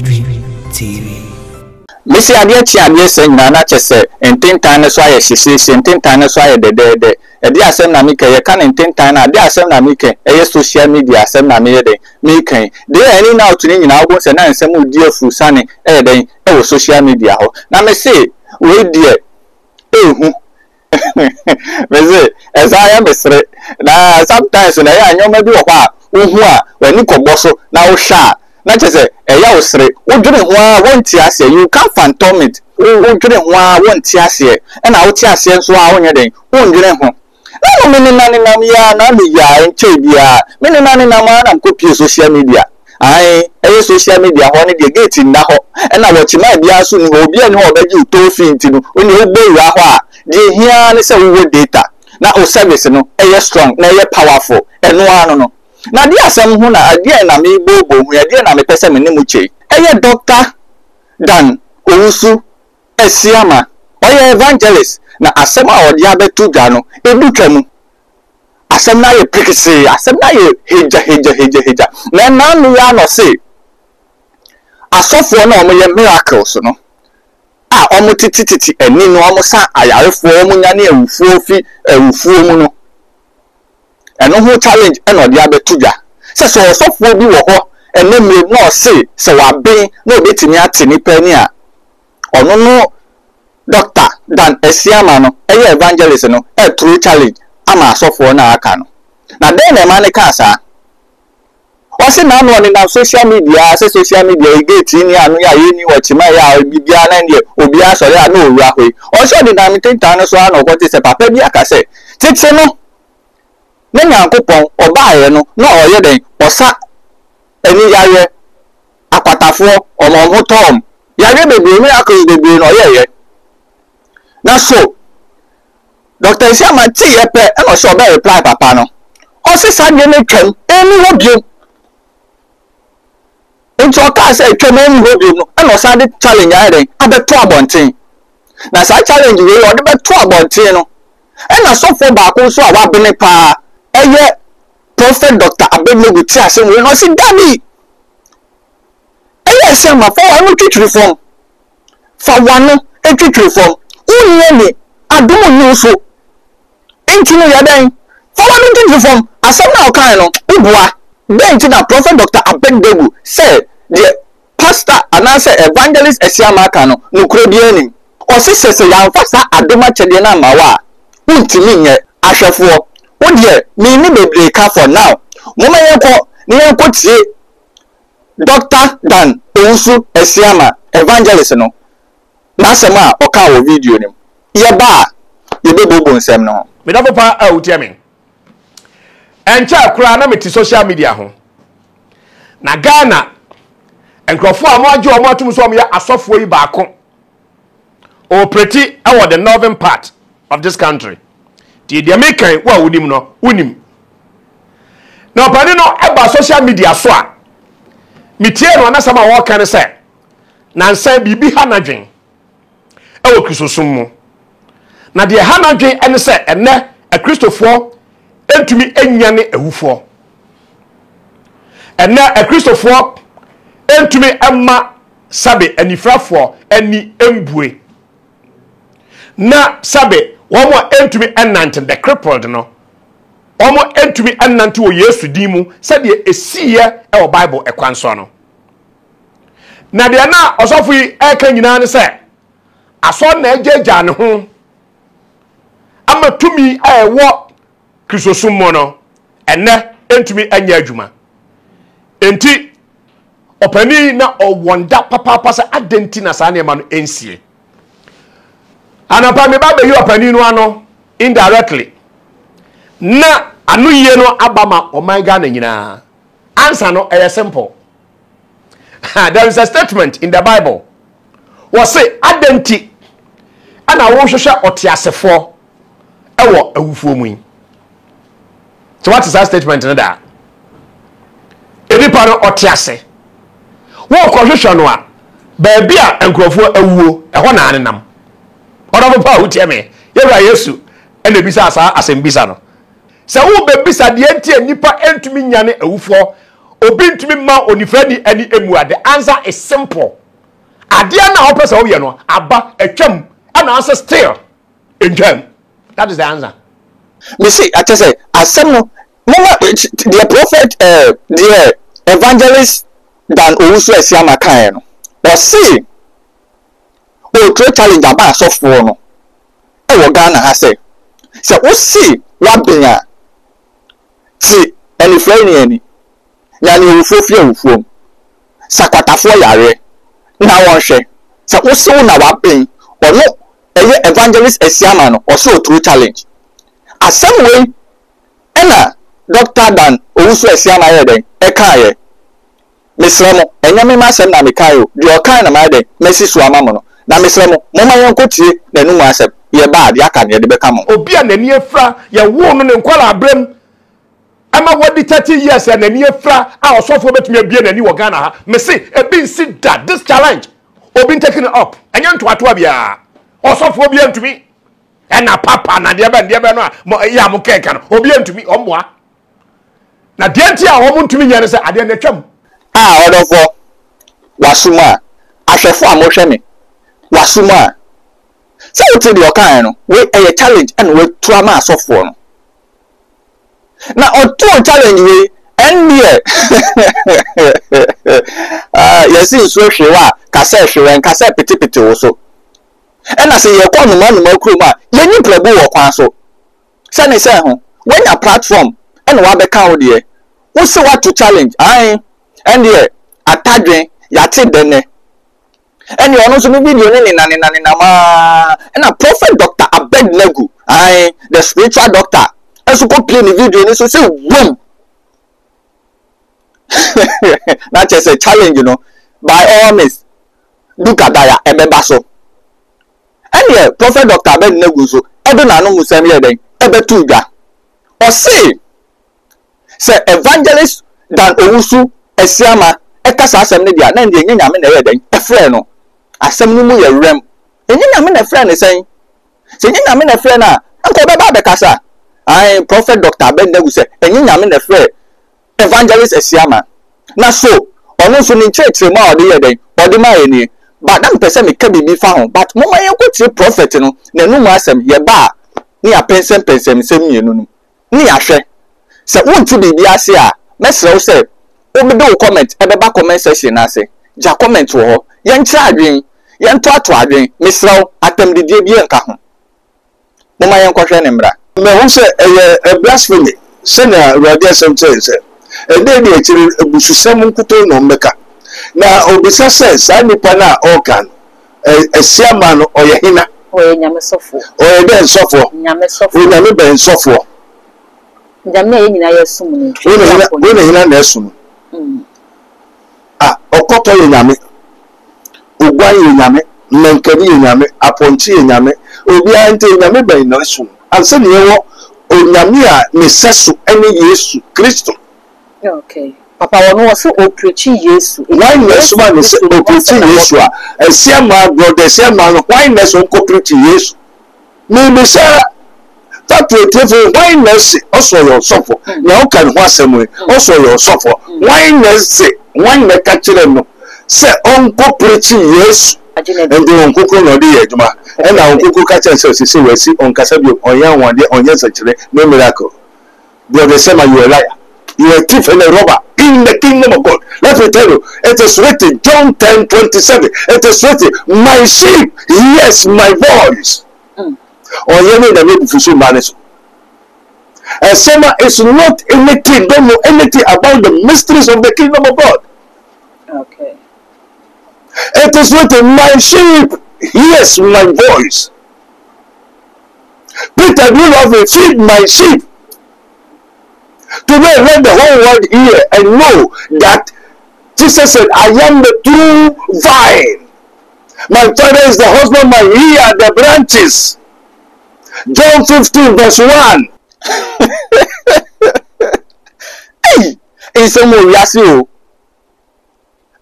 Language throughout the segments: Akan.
Street TV. Missy Adia Chia saying Nana Chese and 10 times why she says and 10 times why the a dear Sam Namika, you can in 10 times, a dear Sam Namika, a social media, Sam Namide, Mika. They are any now to in our ones and I some dear Fusani, a day, oh, social media. Now, me say, wait, dear. As I am a threat. Now, sometimes when I know maybe a while, when you come also now sharp. Not just a yausre, who didn't want Tiasia, you can't phantom it, who didn't want Tiasia, and our Tiasia so on your day, who didn't want. No, many nanny, Namia, and Chabia, many nanny naman and copy social media. I, a social media, honey, the gate in Naho, and I watch my be soon will be and all that you told to when you obey Raha. The here is a data. Now, service, no, a strong, nay, powerful, and no. Na dia asem hu na dia na me bobo hu ya dia na me pese me nemuche eye Dr. Dan Owusu Esiama oye evangelist na asem a odi abetu dwa no edutwamu asem na ye pikisi asem na ye heja na nanu ya no se asofo na omo ye miracles no a omo tititi eni no omo sa ayarefo omo nya na ewufuo mu no and no challenge and or the other tuja. So will be wo and then me no say so I be no bit me at any penny or no Dr. Dan Esiama no evangelist no a true challenge ama so for na aka no. Na then a man cancer. What's it now on in social media? Say social media get in ya no ya ni watch my ya bibia na ndi obia so ya no owura hwe. Also the damn tan so na go say papa bi aka say tete no Nenya nkopon obaye no na oye den osa eni yaye akwatafo omo tom yaye bebre me akos bebre no oye na so Dr. Isiama ti yepe e no so be reply papa no o se sadwe ne twam eni hobio nto ka se twam eni hobio no e no sa de challenge yaye den abeto abonten na sa challenge we o de beto abonten no e na so fo ba ko so a wa bene pa eye Prophet Dr. Abednego ti ase we no si dani eye se ma for one twitri form fa one twitri form unye ni adumo ni so entino ya dan for one twitri form asem na okan no ubua den ti na Prophet Dr. Abednego say the pastor announce evangelist Esiama aka no nukro bi anim o se ya mfasa adoma chede na mawa untimi nye ahwefo Odie me ni bebre ka for now. Moma yenko tie Dr. Dan Owusu Esiama evangelist no. Na sema o ka wo video nim. Ye ba ye bebobo nsem no. Me da papa a utie me. Encha kura na meti social media ho. Na Ghana enkrofo a mo age o mo atum so mo ya asofo yi ba ko. O pretty our the northern part of this country. The American wa unim no unim na opani no eba social media so a mitie no na sama wo kan se na nsan bibi hanadwen e wo krisosum mu na de hanadwen ene se ene a kristofo entumi enyane awufo ene a kristofo entumi emma sabe anifrafo ani embue na sabe Omo entumi enante the crippled no. Omo entumi enante o Yesu dimu said de esiye e o Bible ekwanso no. Na de na osofu yi eka nyina ne se aso na ejeja ne ho amatumi a ewo krisosum mo no enne entumi anya adwuma. Enti opani na owonda papa sa adenti na sa na ma no ensie. Anapa me ba be you opani no ano indirectly na anu ye no abama omaiga na nyina answer no is simple. There is a statement in the Bible was say adenti ana wo hwehwe otiasefo ewo awufuo mu. So what is that statement na da enipa no otiase wo ko hwehwe no a ba bia enkrofo awuo eho na anenam Odo pa utie me. Yewra Yesu ene bisa asa asembisa no. Se wo be bisa de entie nipa entumi nyane awufo obi ntumi ma onifani ani emua. The answer is simple. Adia na opesa wo ye no aba atwam ana answer still entwam. That is the answer. Me see, I just say, asem no, the prophet, the evangelist Dan Owusu Esiama kan no. Or see, o trade challenge aba so for no. E wo Ghana ha say. So o see wa benya. See, any friend any. Ya ni owufofie owufom. Sakwatafo yare. Na won hwe. So o see na wa ben. Or no, evangelist Esiama no, or so true challenge. Asem we ena Dr. Dan Owusu Esiama ye den e kan ye mesremo enya me ma asem na me kan yo de o kan na ma den mesi so amamo no na mesremo mo ma yen kotie na nu mu asem ye ba de aka ne de be ka mo obi a nani efra ye wo no ne nkwala abrem ama wadi 30 years and nani efra a osofo betumi abie nani wo Ghana ha me say e bin sit that this challenge obi taking it up enya nto ato bia osofo bia ntumi ena papa na de be no ya mo keka no obi ntumi omwa na de nti a wo ntumi nyane se ade na twam odofo wasuma ahwefo amohwe me wasuma se uti de okan no we e challenge and we trauma asofo no na oto challenge we enye yesi so hwewa kase hwewen kase pitipiti wo so ena se ye kwa numa kroma ye nyi plebu wo kwan so se ne se ho when your platform ena wa be kan wo de wo se what to challenge ai and ye atadwen ya te dene eni ono so video ni na ma ena prophet Dr. Abednego ai the spiritual doctor eso ko play the video ni so say boom na just a challenge you know by all means look at that ebeba so and ye prophet Dr. Abednego so edo na no musem ye den ebetu dwa o say evangelist Dan Owusu Esiama ekasa asem ne dia na ndi enye nyame na ye den efre no asem no mu ye rem enye nyame na efre ne sen se enye nyame na efre na anko beba be kasa ai prophet Dr. Abednego say enye nyame na efre evangelist Esiama na so ono so ni church ma ode ye den ode ma ye ni but am pese me ka bibi fa ho but mo ma ye kwoti prophet no na nu mu asem ye ba ni apensem sem mienu no ni ahwe se wonti bibi ase a mesrew say obedo comment ebeba comment section na say ja comment wo ho ye ntra adwen ye nto ato adwen mesrew atamdidie bi enka ho mo ma ye nkohwe ne mra me ho say e blasphemy se na radio asem say e dey dey chiri ebususem nkuto no mmeka na obisa say sa nipa na organ Esiama no oye hina oye nyame sofo oye ben sofo nyame sofo nyame ben sofo nyame ye nyina yesum ni we hina na esum okoto ye nyame ogwan ye nyame menkani ye nyame aponchi ye nyame obi ante nyame ben na esum anse ne wo onyame a ne sesu ene Yesu Kristo. Okay. Papa wono wo se o preach Yesu. Why next man is o preach Yesu a Esiama brother Esiama no why next on ko preach Yesu. Me say that we why next also your suffer. Na o kan ho asem also your suffer. Why next why na ka kire no say on ko preach Yesu. And on kuku no dey aduma. And na on kuku ka kire say we see on kasa bi onya wande onya sakire no miracle. Brother Esiama you a liar. You are a thief and a robber in the kingdom of God. Let me tell you, it is written, John 10:27. It is written, my sheep hears my voice. Or you know the way to manage. Esiama is not anything, don't know anything about the mysteries of the kingdom of God. Okay. It is written, my sheep hears my voice. Peter, do you love me? Feed my sheep. Today, let the whole world hear and know that Jesus said, I am the true vine. My Father is the husbandman. Ye are the branches. John 15 verse 1. Hey, it's a more yasio.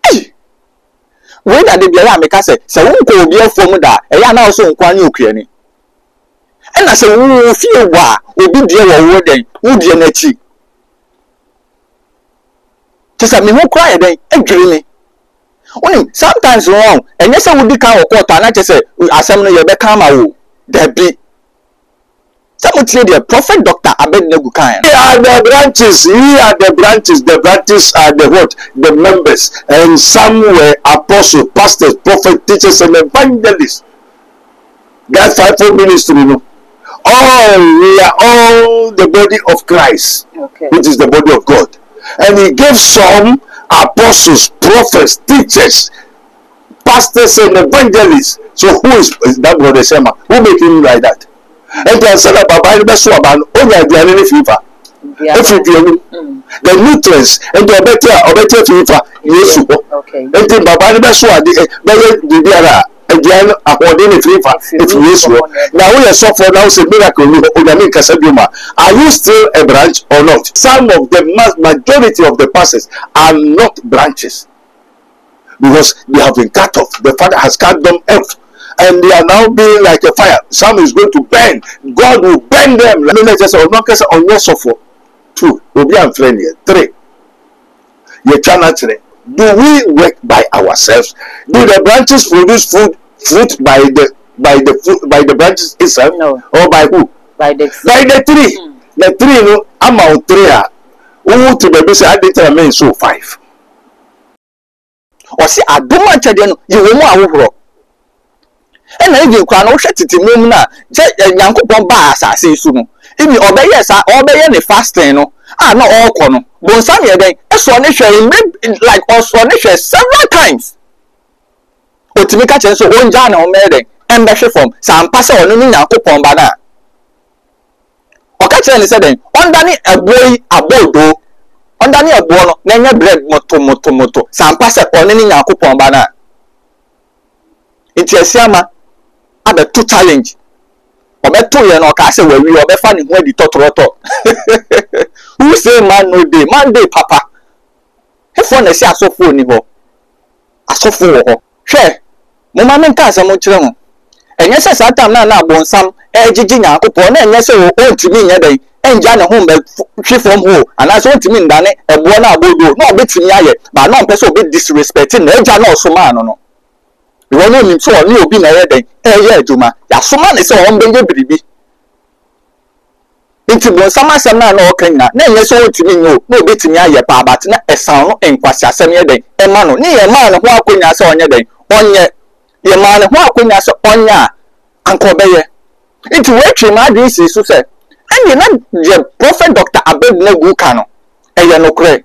Hey, when I did the America say, so won't go be a formula, and I now so quite new clearly. And I say, we feel why we be dear or word, would you not? Just me who cry then edwiri me. Sometimes wrong and yes I would be kind of court and I just say assembly you be come out there be some say the prophet Dr. Abednego kind. We are the branches. We are the branches. The branches are the what? The members. And some were apostles, pastors, prophets, teachers, and evangelists. That's 5 ministry, you know. All we are all the body of Christ, which is the body of God. And he gave some apostles, prophets, teachers, pastors, and evangelists. So who is that brother Shema? Who made him like that? And then said about the best one, only the enemy fever. The nutrients and the better fever, yes. And then Baba the best one, the and then according to fever, if yes. Now we are so for now, say miracle, are you still a branch or not? Some of the majority of the pastors are not branches because they have been cut off. The Father has cut them off. And they are now being like a fire. Some is going to burn. God will burn them. Let me just say, on your sofa. 2. We'll be unfriendly. 3. You cannot say, do we work by ourselves? Do the branches produce fruit by the branches itself? No. Or by who? By the 3. The 3, you know, I'm out 3. Who to the say I determine so 5. Or see, I don't want you will and then you can also shut it in Mumna, Yankupon Bass, I see soon. If you obey, yes, I obey any fasting, no, not all corner. Bonsania day, a sonation like also several times. But to make a chance of 1 Jan or Mede, and Basher from some passer on Yankupon Bana. Or catch any said, underneath a boy, a bodo, underneath a bono, then a bread moto, some passer on any Yankupon Bana. It's a Siama. Have a 2 challenge. Or bet 2 years or castle where we are finding where the totroto. Who say man no day? Man day, papa. If one is so full niveau. A so full. Share. Mamma Casa Montreal. And yes, as I time now, born some edging up upon and yes, old to me a day. And Jana home she from home. And I want to mean Danny, a buona bodo, no bit in yet, but not person bit disrespecting the Jana so man. No. You want him so new be a day, yeah, Juma. Yasuman is on baby. Into some Sana no Kenya, nay, so to me, no bit in ya, but not a sound and Quassia Samia day, a man, near a man who are going as on your day, on your man who are going as on ya, Uncle Bayer. Into which you might be so say, and you're not the prophet Dr. Abednego Cano, and you're no cray.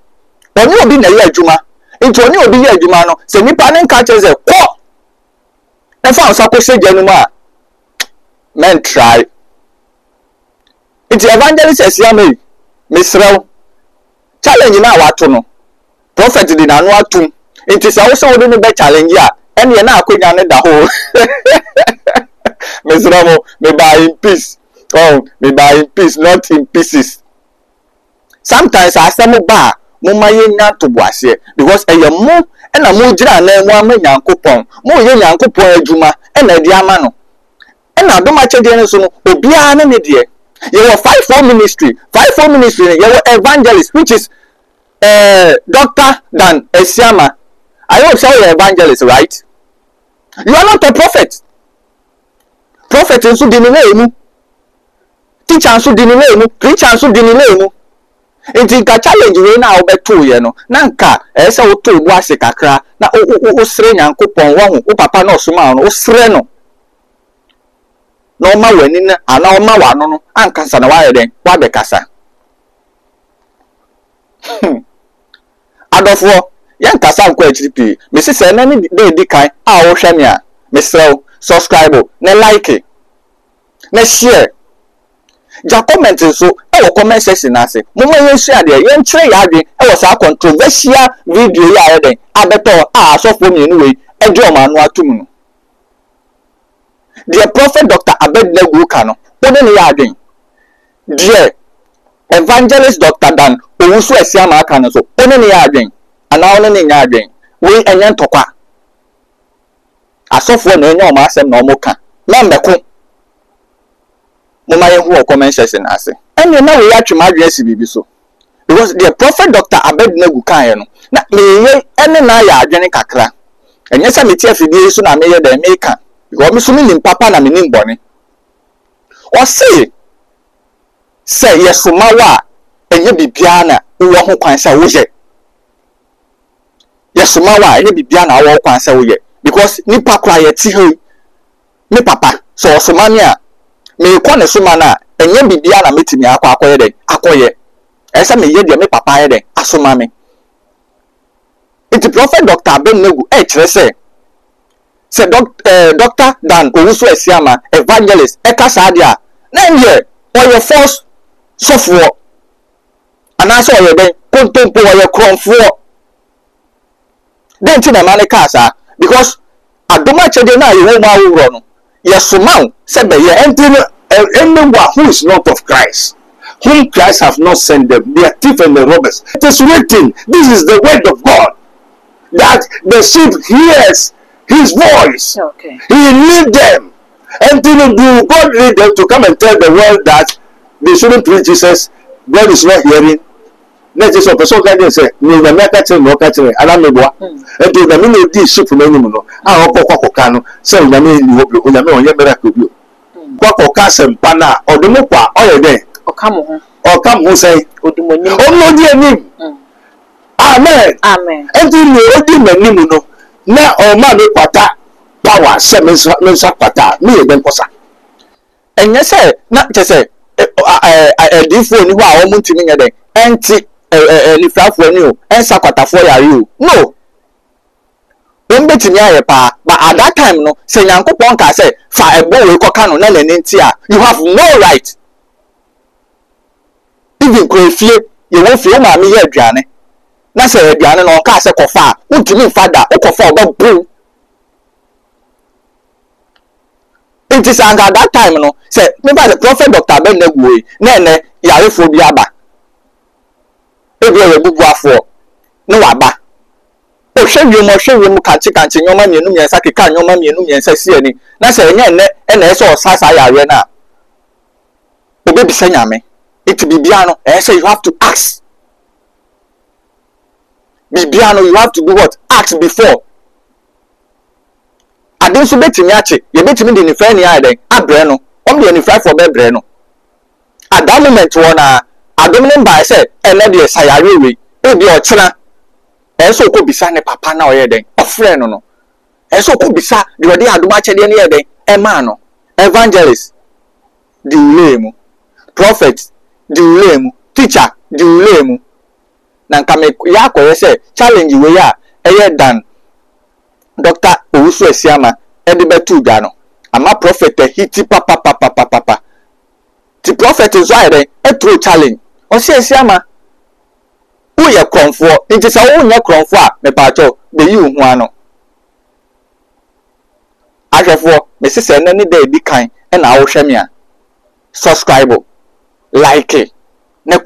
Or you be a year Juma, into a new be a Jumano, send me panning catches a quack. And found suppose say Januma. Men try. It's evangelist as Yami, Miss Row. Challenge now what to know. Prophet did not want to. It is also within the challenge, yeah. And you're now quick on the whole. Miss Ramo, may buy in peace. Oh, may buy in peace, not in pieces. Sometimes I say bar, Mumma not to was here because a young and a mujra name 1 million coupon, more young coupon Juma, and a diamano. And I don't much again, so Obiana media. You were 5-4 ministry, 5-4 ministry, you were evangelist, which is Dr. Dan Esiama. I don't say you're evangelist, right? You are not a prophet. Prophet in Sudinilemu, teacher and Sudinilemu, preacher and Sudinilemu. Inti ka challenge we na obeto ye no na nka ese wo to bu ase kakra na o sre nyankopon wo hu o papa na osoma no o sre no no ma wani na ana o ma wa no no anka sa na wa ye den wa be kasa adofo yan kasa nko achiripi me se na ni dey kan a wo hwe me a me srew subscribe na like na share ja comment so e wo comment section na se mo yen share de yen tire ya adwen e wo sa controversial video ya eden abeto a asofo mi enu we eje o ma anu atum no the prophet Dr. Abednego Kano wode ne ya adwen the evangelist Dr. Dan Owusu Esiama aka no so wode ne ya adwen ana wone ne ya adwen we enye ntokwa asofo na enye o ma asem na o mo ka na mbeko Mama who comment section ase. And you know we actually adress bibi so. Because the prophet Dr. Abednego Kano na me ene na ya adwene kakra enye se me tie afidie so na me ye da me ka because me so me nim papa na me nim bone o se yesoma wa enye bibia na wo ho kwan se wo ye yesoma wa enye bibia na wo kwan se wo ye because nipa kwa ye ti ho me papa so osoma me a me ko ne soma na enye bibia na metimi akoye de akoye ese me ye de me papa ye de asoma me it prophet Dr. Abenegu kire se Dr. Dan Owusu Esiama evangelist ekasa dia na ye oye force sofo anase oye ben kontompo oye kronfo den ti na mane kasa because adoma chede na ye wo ma wuro no yesoma se be ye anyone who is not of Christ, whom Christ have not sent them, they are thieves and the robbers. It is written, this is the word of God, that the sheep hears his voice. Okay. He lead them. And do God lead them to come and tell the world that they shouldn't preach Jesus, God is not hearing. Let's just person can say, no, the matter no catching, I don't know. And to the minute of this sheep from any mono, I hope Kokano, so the name you hope you know, you miracle. Kwako kasem pana odumo kwa oyede okamo say odumoni omodi anim amen amen enti ni odi manim no na o ma me kwata power se me so kwata me ye ben kosa enye se na tese edifo ni ho a wo muntimi nyede enti nifrafo ni o ensa kwatafo yare o no betimi aye pa but at that time no say Nyankopon ka say fa ebo we koka no na nenti a you have no right even krefie ye wo fie ma me ye aduane na say aduane no ka say kofa utimi fada ukofa oba bru it is at that time no say me ba the prophet Dr. Abenegu na ene yarefo bi aba ebi we bubu afo no waba o hwe mu kanche nyoma mienu miensa keka nyoma mienu miensa si ani na se enye ene eso osasa yare na obebisa nyame it bibia no say you have to ask bibia no you have to do what ask before adin so betimi ache ye betimi de nifa ni ade abre no de nifa for bebre no at that moment wona adomne ba say ene de sayare we ebi o chena eso ko bisa ne papa na oye den ofre no eso ko bisa de wode adoma chede ne ye den e ma no evangelist di ulemu prophet di ulemu teacher di ulemu na nka me ya ko say challenge we ya eye dan Dr. Owusu Esiama e de betu ga no ama prophet hiti papa ti prophet zo ere e through challenge o se Esiama uye kronfo nti sa wo nya kronfo a me pa cho be yi hu ano ahwefo me sese na ni da di kan e na wo hwe me a subscribe like ne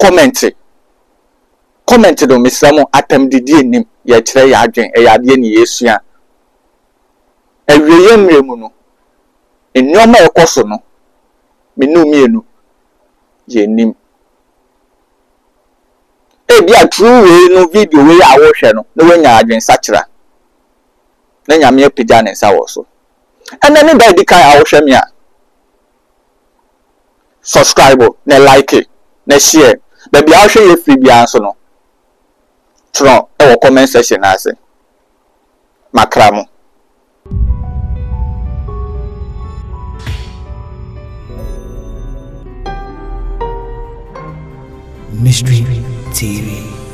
comment do me samo atam didi enim ye kire ya adwen e ya de ni Yesu a awiye mremu no ennyoma ekoso no me no mienu ye nim ebia true way no video we a wo hwe no na wanya adwen sakira na nyame apija ne nsa wo so ene ne da di kan a wo hwe me a subscribe na like na share da bia wo hwe ye free bia so no tro e wo comment section na ase makramo Mystery TV.